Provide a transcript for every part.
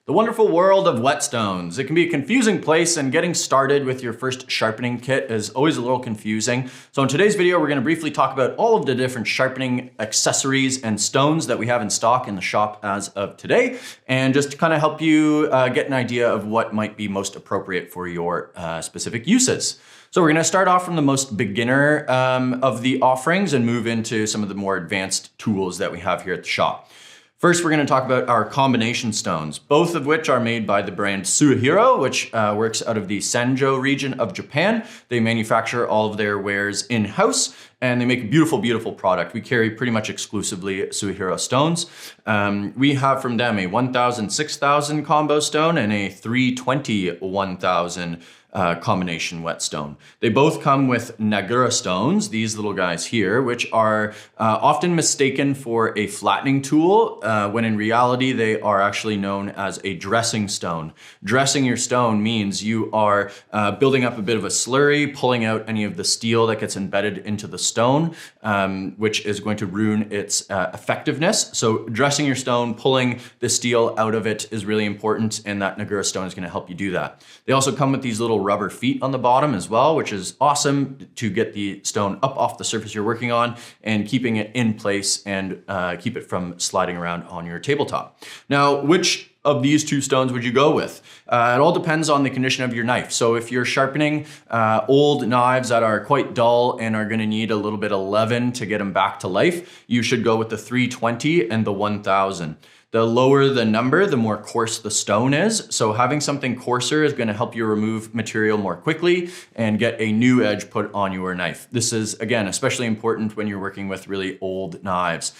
The wonderful world of whetstones. It can be a confusing place, and getting started with your first sharpening kit is always a little confusing. So in today's video, we're going to briefly talk about all of the different sharpening accessories and stones that we have in stock in the shop as of today, and just to kind of help you get an idea of what might be most appropriate for your specific uses. So we're going to start off from the most beginner of the offerings and move into some of the more advanced tools that we have here at the shop. First, we're going to talk about our combination stones, both of which are made by the brand Suehiro, which works out of the Sanjo region of Japan. They manufacture all of their wares in-house, and they make a beautiful, beautiful product. We carry pretty much exclusively Suehiro stones. We have from them a 1000 6000 combo stone and a 320 1000 combination whetstone. They both come with Naniwa stones, these little guys here, which are often mistaken for a flattening tool, when in reality they are actually known as a dressing stone. Dressing your stone means you are building up a bit of a slurry, pulling out any of the steel that gets embedded into the stone, which is going to ruin its effectiveness. So dressing your stone, pulling the steel out of it is really important, and that Naniwa stone is going to help you do that. They also come with these little rubber feet on the bottom as well, which is awesome to get the stone up off the surface you're working on and keeping it in place and keep it from sliding around on your tabletop. Now, which of these two stones would you go with? It all depends on the condition of your knife. So if you're sharpening old knives that are quite dull and are gonna need a little bit of leaven to get them back to life, you should go with the 320 and the 1000. The lower the number, the more coarse the stone is. So having something coarser is going to help you remove material more quickly and get a new edge put on your knife. This is, again, especially important when you're working with really old knives.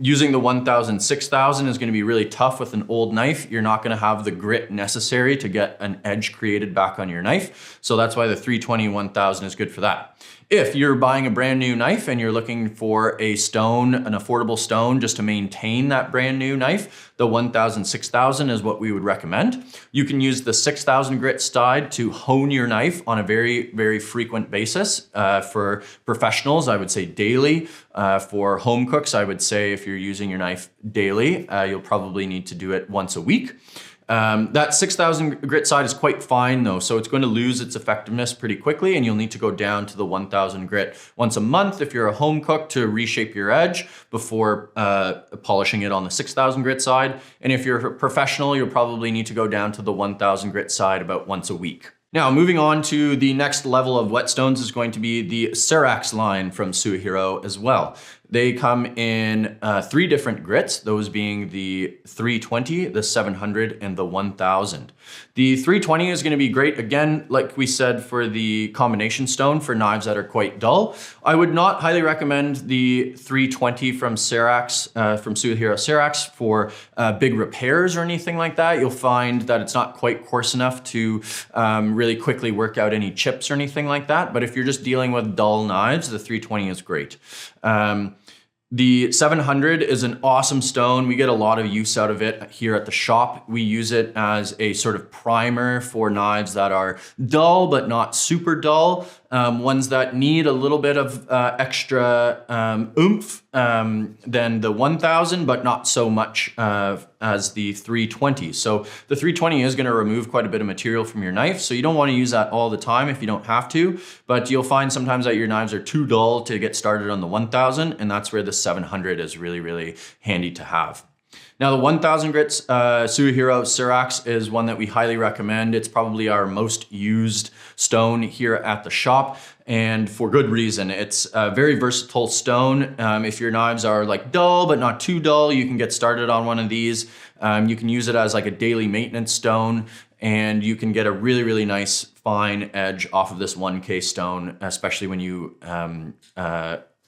Using the 1000 6000 is going to be really tough with an old knife. You're not going to have the grit necessary to get an edge created back on your knife. So that's why the 320 1000 is good for that. If you're buying a brand new knife and you're looking for a stone, an affordable stone, just to maintain that brand new knife, the 1000 6000 is what we would recommend. You can use the 6000 grit side to hone your knife on a very, very frequent basis. For professionals, I would say daily. For home cooks, I would say if you're using your knife daily, you'll probably need to do it once a week. That 6000 grit side is quite fine though, so it's going to lose its effectiveness pretty quickly, and you'll need to go down to the 1000 grit once a month if you're a home cook to reshape your edge before polishing it on the 6000 grit side. And if you're a professional, you'll probably need to go down to the 1000 grit side about once a week. Now, moving on to the next level of whetstones is going to be the Cerax line from Suehiro as well. They come in 3 different grits, those being the 320, the 700, and the 1000. The 320 is going to be great, again, like we said, for the combination stone for knives that are quite dull. I would not highly recommend the 320 from Cerax, from Suehiro Cerax for big repairs or anything like that. You'll find that it's not quite coarse enough to really quickly work out any chips or anything like that. But if you're just dealing with dull knives, the 320 is great. The 700 is an awesome stone. We get a lot of use out of it here at the shop. We use it as a sort of primer for knives that are dull but not super dull. Ones that need a little bit of extra oomph than the 1000, but not so much as the 320. So the 320 is going to remove quite a bit of material from your knife, so you don't want to use that all the time if you don't have to, but you'll find sometimes that your knives are too dull to get started on the 1000, and that's where the 700 is really, really handy to have. Now the 1000 grits Suehiro Cerax is one that we highly recommend. It's probably our most used stone here at the shop, and for good reason. It's a very versatile stone. If your knives are like dull but not too dull, you can get started on one of these. You can use it as like a daily maintenance stone, and you can get a really, really nice fine edge off of this 1K stone, especially when you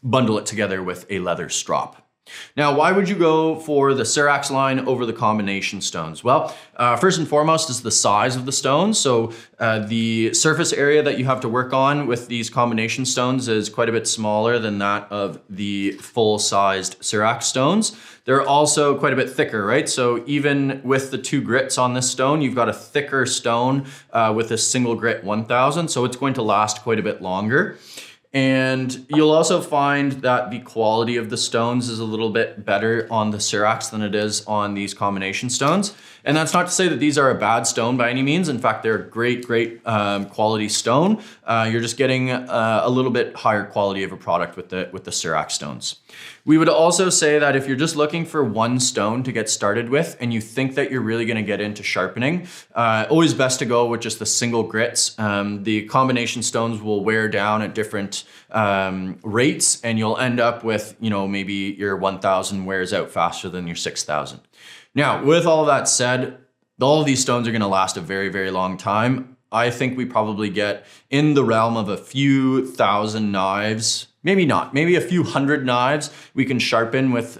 bundle it together with a leather strop. Now, why would you go for the Cerax line over the combination stones? Well, first and foremost is the size of the stones. So the surface area that you have to work on with these combination stones is quite a bit smaller than that of the full-sized Cerax stones. They're also quite a bit thicker, right? So even with the 2 grits on this stone, you've got a thicker stone with a single grit 1000, so it's going to last quite a bit longer. And you'll also find that the quality of the stones is a little bit better on the Cerax than it is on these combination stones. And that's not to say that these are a bad stone by any means. In fact, they're a great quality stone. You're just getting a little bit higher quality of a product with the Cerax stones. We would also say that if you're just looking for one stone to get started with and you think that you're really gonna get into sharpening, always best to go with just the single grits. The combination stones will wear down at different rates, and you'll end up with, you know, maybe your 1000 wears out faster than your 6000. Now, with all that said, all of these stones are gonna last a very, very long time. I think we probably get in the realm of a few thousand knives, maybe not, maybe a few hundred knives we can sharpen with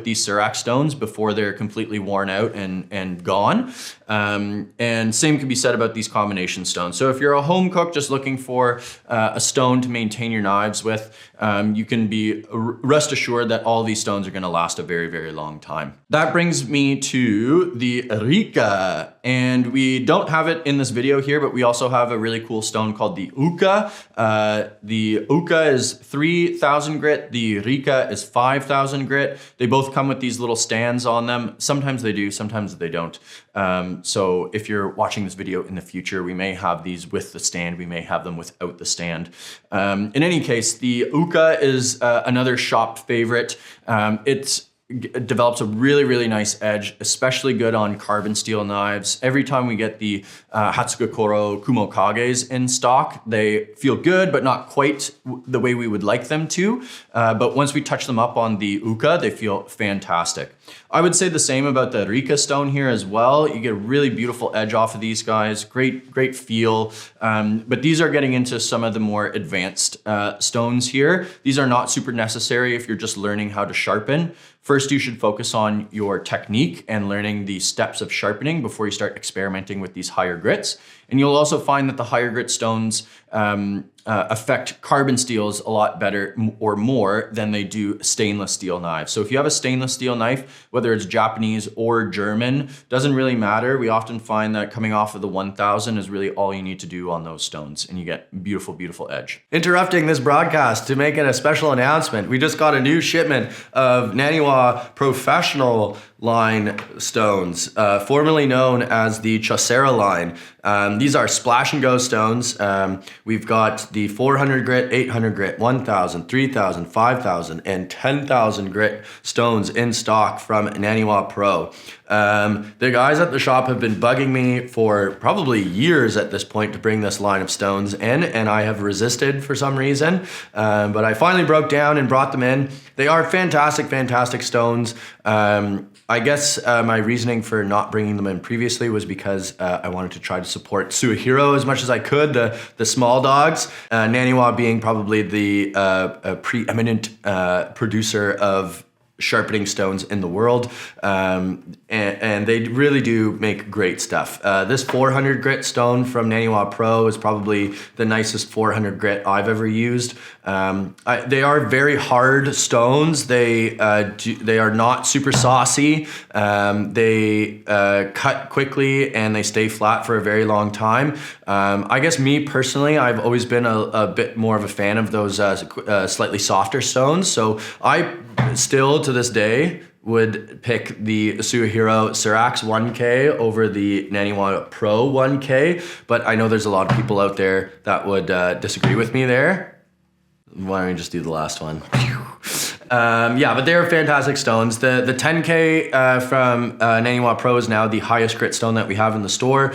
these Cerax stones before they're completely worn out and gone. And same can be said about these combination stones. So if you're a home cook just looking for a stone to maintain your knives with, you can be rest assured that all these stones are gonna last a very, very long time. That brings me to the Rika. And we don't have it in this video here, but we also have a really cool stone called the Ouka. The Ouka is 3000 grit, the Rika is 5000 grit. They both come with these little stands on them. Sometimes they do, sometimes they don't. So if you're watching this video in the future, we may have these with the stand, we may have them without the stand. In any case, the Ouka is another shop favorite. It develops a really, really nice edge, especially good on carbon steel knives. Every time we get the Hatsukokoro Kumokages in stock, they feel good, but not quite the way we would like them to. But once we touch them up on the Ouka, they feel fantastic. I would say the same about the Rika stone here as well. You get a really beautiful edge off of these guys, great feel. But these are getting into some of the more advanced stones here. These are not super necessary if you're just learning how to sharpen. First, you should focus on your technique and learning the steps of sharpening before you start experimenting with these higher grits. And you'll also find that the higher grit stones affect carbon steels a lot better or more than they do stainless steel knives. So if you have a stainless steel knife, whether it's Japanese or German, doesn't really matter. We often find that coming off of the 1000 is really all you need to do on those stones, and you get beautiful, beautiful edge. Interrupting this broadcast to make a special announcement. We just got a new shipment of Naniwa Professional line stones, formerly known as the Chosera line. These are splash and go stones. We've got the 400 grit, 800 grit, 1000, 3000, 5000, and 10,000 grit stones in stock from Naniwa Pro. The guys at the shop have been bugging me for probably years at this point to bring this line of stones in, and I have resisted for some reason. But I finally broke down and brought them in. They are fantastic, fantastic stones. I guess my reasoning for not bringing them in previously was because I wanted to try to support Suehiro as much as I could, the small dogs. Naniwa being probably the preeminent producer of sharpening stones in the world, and they really do make great stuff. This 400 grit stone from Naniwa Pro is probably the nicest 400 grit I've ever used. They are very hard stones. They are not super saucy. They cut quickly and they stay flat for a very long time. I guess me personally, I've always been a bit more of a fan of those slightly softer stones. So I still to this day would pick the Suehiro Cerax 1K over the Naniwa Pro 1K, but I know there's a lot of people out there that would disagree with me there. Why don't we just do the last one? Yeah, but they're fantastic stones. The 10K from Naniwa Pro is now the highest grit stone that we have in the store.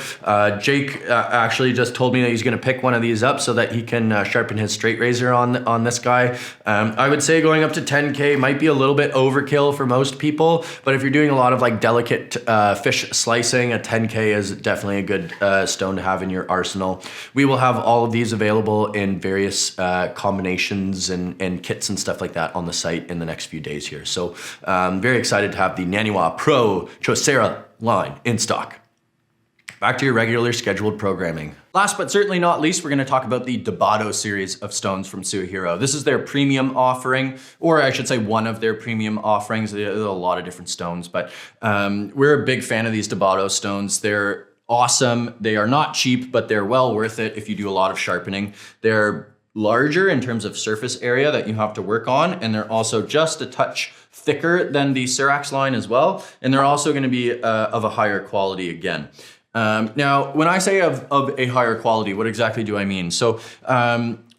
Jake actually just told me that he's gonna pick one of these up so that he can sharpen his straight razor on this guy. I would say going up to 10K might be a little bit overkill for most people, but if you're doing a lot of like delicate fish slicing, a 10K is definitely a good stone to have in your arsenal. We will have all of these available in various combinations and kits and stuff like that on the site in the next few days here. So very excited to have the Naniwa Pro Chosera line in stock. Back to your regular scheduled programming. Last but certainly not least, we're going to talk about the Debado series of stones from Suehiro. This is their premium offering, or I should say one of their premium offerings. There's a lot of different stones, but we're a big fan of these Debado stones. They're awesome. They are not cheap, but they're well worth it if you do a lot of sharpening. They're larger in terms of surface area that you have to work on, and they're also just a touch thicker than the Cerax line as well, and they're also going to be of a higher quality again. Now, when I say of a higher quality, what exactly do I mean? So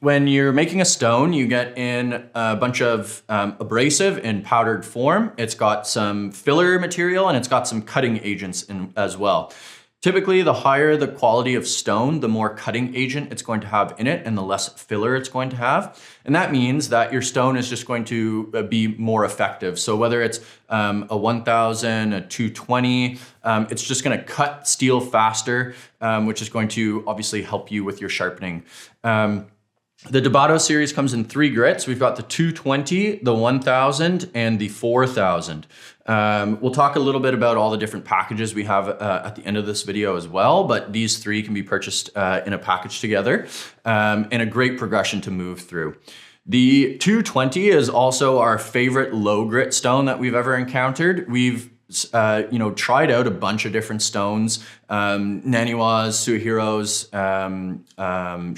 when you're making a stone, you get in a bunch of abrasive in powdered form. It's got some filler material and it's got some cutting agents in as well. Typically, the higher the quality of stone, the more cutting agent it's going to have in it and the less filler it's going to have. And that means that your stone is just going to be more effective. So whether it's a 1000, a 220, it's just going to cut steel faster, which is going to obviously help you with your sharpening. The Debado series comes in 3 grits. We've got the 220, the 1000, and the 4000. We'll talk a little bit about all the different packages we have at the end of this video as well, but these 3 can be purchased in a package together, and a great progression to move through. The 220 is also our favorite low grit stone that we've ever encountered. We've tried out a bunch of different stones, Naniwas, Suehiros,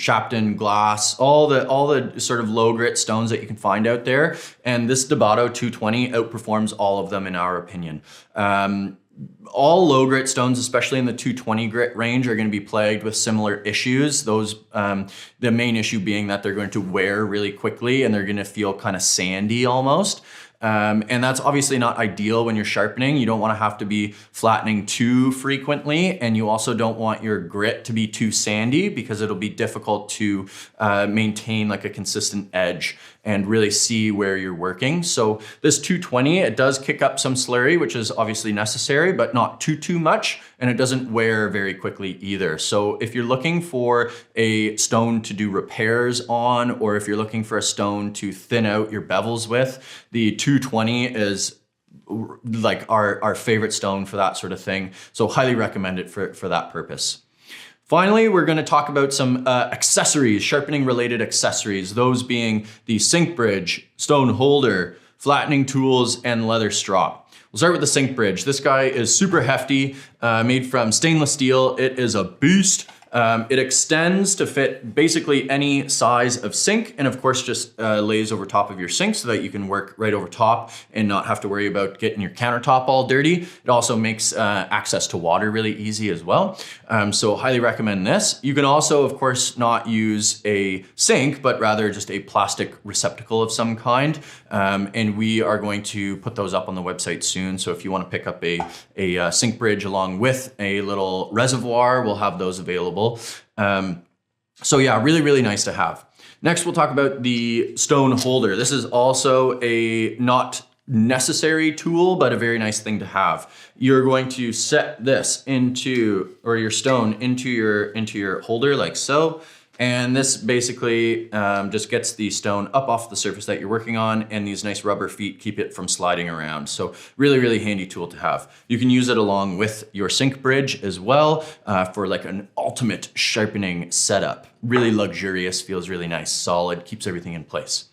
Sharpen, glass, all the sort of low grit stones that you can find out there. And this Debado 220 outperforms all of them in our opinion. All low grit stones, especially in the 220 grit range, are going to be plagued with similar issues. Those, the main issue being that they're going to wear really quickly and they're going to feel kind of sandy almost. And that's obviously not ideal when you're sharpening. You don't want to have to be flattening too frequently, and you also don't want your grit to be too sandy because it'll be difficult to maintain like a consistent edge and really see where you're working. So this 220, it does kick up some slurry, which is obviously necessary, but not too much, and it doesn't wear very quickly either. So if you're looking for a stone to do repairs on, or if you're looking for a stone to thin out your bevels with, the 220 is like our favorite stone for that sort of thing. So highly recommend it for that purpose. Finally, we're going to talk about some accessories, sharpening related accessories, those being the sink bridge, stone holder, flattening tools, and leather strop. We'll start with the sink bridge. This guy is super hefty, made from stainless steel. It is a beast. It extends to fit basically any size of sink, and of course just lays over top of your sink so that you can work right over top and not have to worry about getting your countertop all dirty. It also makes access to water really easy as well. So highly recommend this. You can also, of course, not use a sink, but rather just a plastic receptacle of some kind. And we are going to put those up on the website soon. So if you want to pick up a sink bridge along with a little reservoir, we'll have those available. So yeah, really, really nice to have. Next, we'll talk about the stone holder. This is also a not necessary tool, but a very nice thing to have. You're going to set this into, or your stone into your holder like so. And this basically just gets the stone up off the surface that you're working on, and these nice rubber feet keep it from sliding around. So really, really handy tool to have. You can use it along with your sink bridge as well for like an ultimate sharpening setup. Really luxurious, feels really nice, solid, keeps everything in place.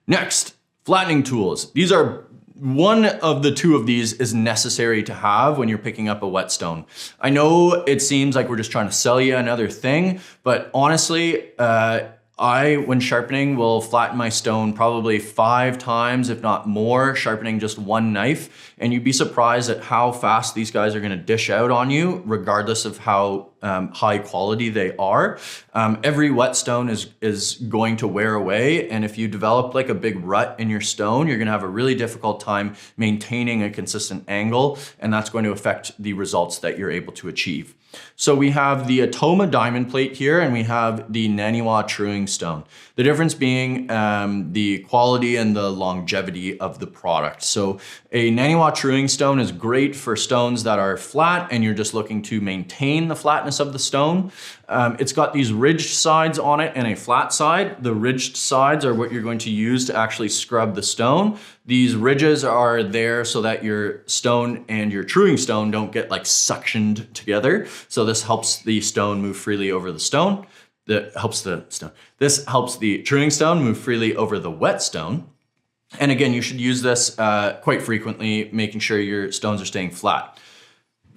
Next, flattening tools. These are one of the 2 of these is necessary to have when you're picking up a whetstone. I know it seems like we're just trying to sell you another thing, but honestly, when sharpening, will flatten my stone probably 5 times, if not more, sharpening just one knife. And you'd be surprised at how fast these guys are going to dish out on you, regardless of how high quality they are. Every whetstone is going to wear away. And if you develop like a big rut in your stone, you're going to have a really difficult time maintaining a consistent angle. And that's going to affect the results that you're able to achieve. So we have the Atoma diamond plate here, and we have the Naniwa truing stone. The difference being the quality and the longevity of the product. So a Naniwa truing stone is great for stones that are flat and you're just looking to maintain the flatness of the stone. It's got these ridged sides on it and a flat side. The ridged sides are what you're going to use to actually scrub the stone. These ridges are there so that your stone and your truing stone don't get like suctioned together. So this helps the stone move freely over the stone. This helps the truing stone move freely over the whetstone. And again, you should use this quite frequently, making sure your stones are staying flat.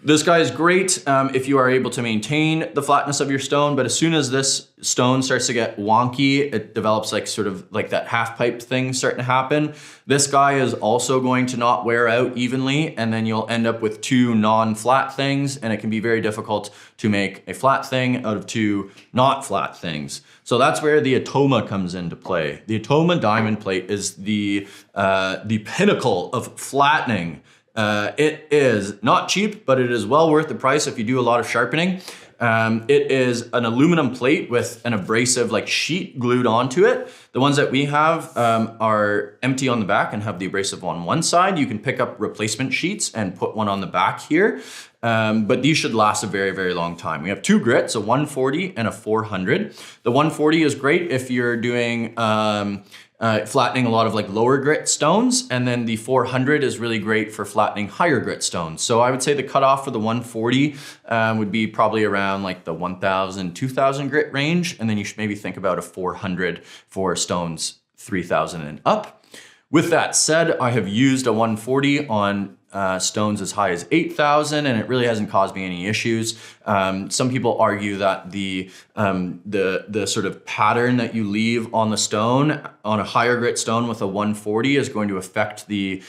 This guy is great if you are able to maintain the flatness of your stone, but as soon as this stone starts to get wonky, it develops like sort of like that half pipe thing starting to happen. This guy is also going to not wear out evenly, and then you'll end up with two non-flat things, and it can be very difficult to make a flat thing out of two not flat things. So that's where the Atoma comes into play. The Atoma diamond plate is the pinnacle of flattening. It is not cheap, but it is well worth the price if you do a lot of sharpening. It is an aluminum plate with an abrasive like sheet glued onto it. The ones that we have are empty on the back and have the abrasive on one side. You can pick up replacement sheets and put one on the back here. But these should last a very, very long time. We have two grits, a 140 and a 400. The 140 is great if you're doing flattening a lot of like lower grit stones, and then the 400 is really great for flattening higher grit stones. So I would say the cutoff for the 140 would be probably around like the 1,000, 2,000 grit range, and then you should maybe think about a 400 for stones 3,000 and up. With that said, I have used a 140 on stones as high as 8,000, and it really hasn't caused me any issues. Some people argue that the sort of pattern that you leave on the stone on a higher grit stone with a 140 is going to affect the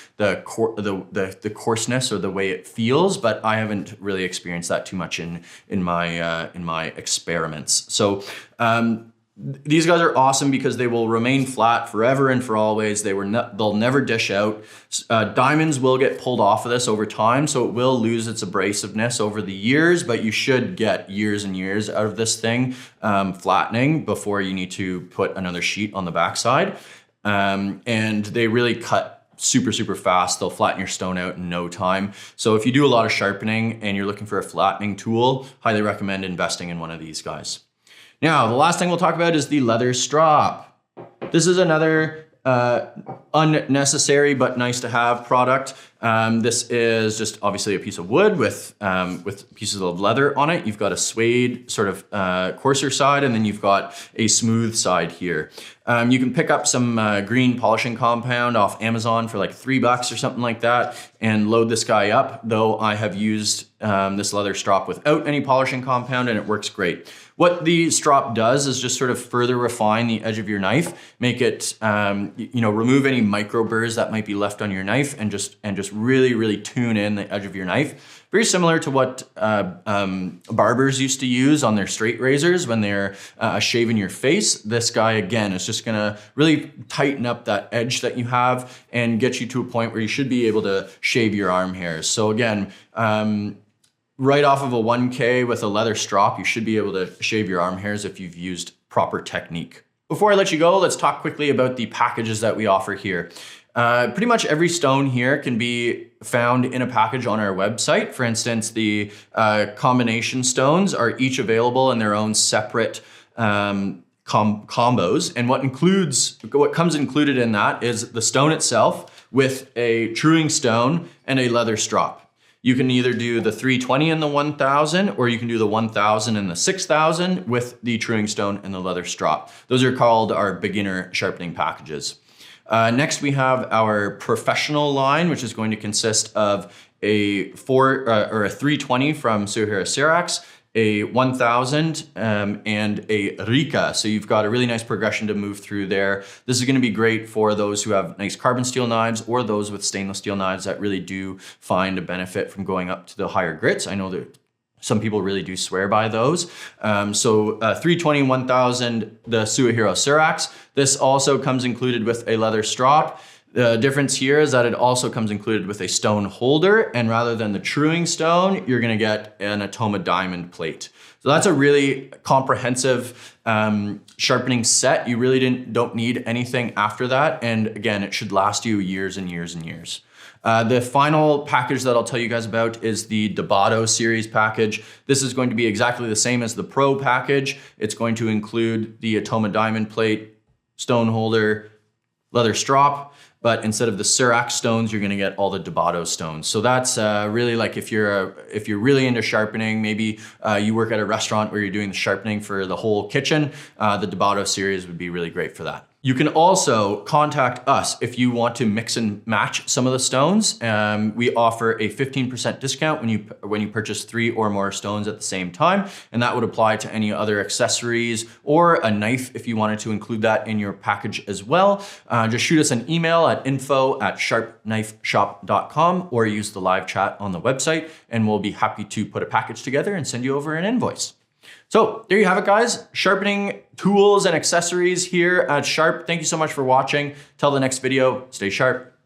coarseness or the way it feels, but I haven't really experienced that too much in my experiments. So these guys are awesome because they will remain flat forever and for always. They'll never dish out. Diamonds will get pulled off of this over time, so it will lose its abrasiveness over the years, but you should get years and years out of this thing flattening before you need to put another sheet on the backside. And they really cut super, super fast. They'll flatten your stone out in no time. So if you do a lot of sharpening and you're looking for a flattening tool, highly recommend investing in one of these guys. Now, the last thing we'll talk about is the leather strop. This is another unnecessary but nice to have product. This is just obviously a piece of wood with pieces of leather on it. You've got a suede sort of coarser side, and then you've got a smooth side here. You can pick up some green polishing compound off Amazon for like $3 or something like that and load this guy up, though I have used this leather strop without any polishing compound and it works great. What the strop does is just sort of further refine the edge of your knife, make it, remove any micro burrs that might be left on your knife and just really, really tune in the edge of your knife. Very similar to what barbers used to use on their straight razors when they're shaving your face. This guy, again, is just gonna really tighten up that edge that you have and get you to a point where you should be able to shave your arm hairs. So again, right off of a 1K with a leather strop, you should be able to shave your arm hairs if you've used proper technique. Before I let you go, let's talk quickly about the packages that we offer here. Pretty much every stone here can be found in a package on our website. For instance, the Combonation Stones are each available in their own separate combos. And what comes included in that is the stone itself with a truing stone and a leather strop. You can either do the 320 and the 1000, or you can do the 1000 and the 6000 with the truing stone and the leather strop. Those are called our beginner sharpening packages. Next, we have our professional line, which is going to consist of a 320 from Suehiro Cerax, a 1000, and a Rika. So you've got a really nice progression to move through there. This is going to be great for those who have nice carbon steel knives or those with stainless steel knives that really do find a benefit from going up to the higher grits. I know that some people really do swear by those. 320, 1000, the Suehiro Cerax. This also comes included with a leather strop. The difference here is that it also comes included with a stone holder, and rather than the truing stone, you're gonna get an Atoma diamond plate. So that's a really comprehensive sharpening set. You really don't need anything after that. And again, it should last you years and years and years. The final package that I'll tell you guys about is the Debado series package. This is going to be exactly the same as the Pro package. It's going to include the Atoma diamond plate, stone holder, leather strop, but instead of the Cerax stones, you're gonna get all the Debado stones. So that's really like if you're really into sharpening, maybe you work at a restaurant where you're doing the sharpening for the whole kitchen, the Debado series would be really great for that. You can also contact us if you want to mix and match some of the stones. We offer a 15% discount when you purchase 3 or more stones at the same time, and that would apply to any other accessories or a knife if you wanted to include that in your package as well. Just shoot us an email at info@sharpknifeshop.com or use the live chat on the website, and we'll be happy to put a package together and send you over an invoice. So there you have it, guys. Sharpening tools and accessories here at Sharp. Thank you so much for watching. Till the next video, stay sharp.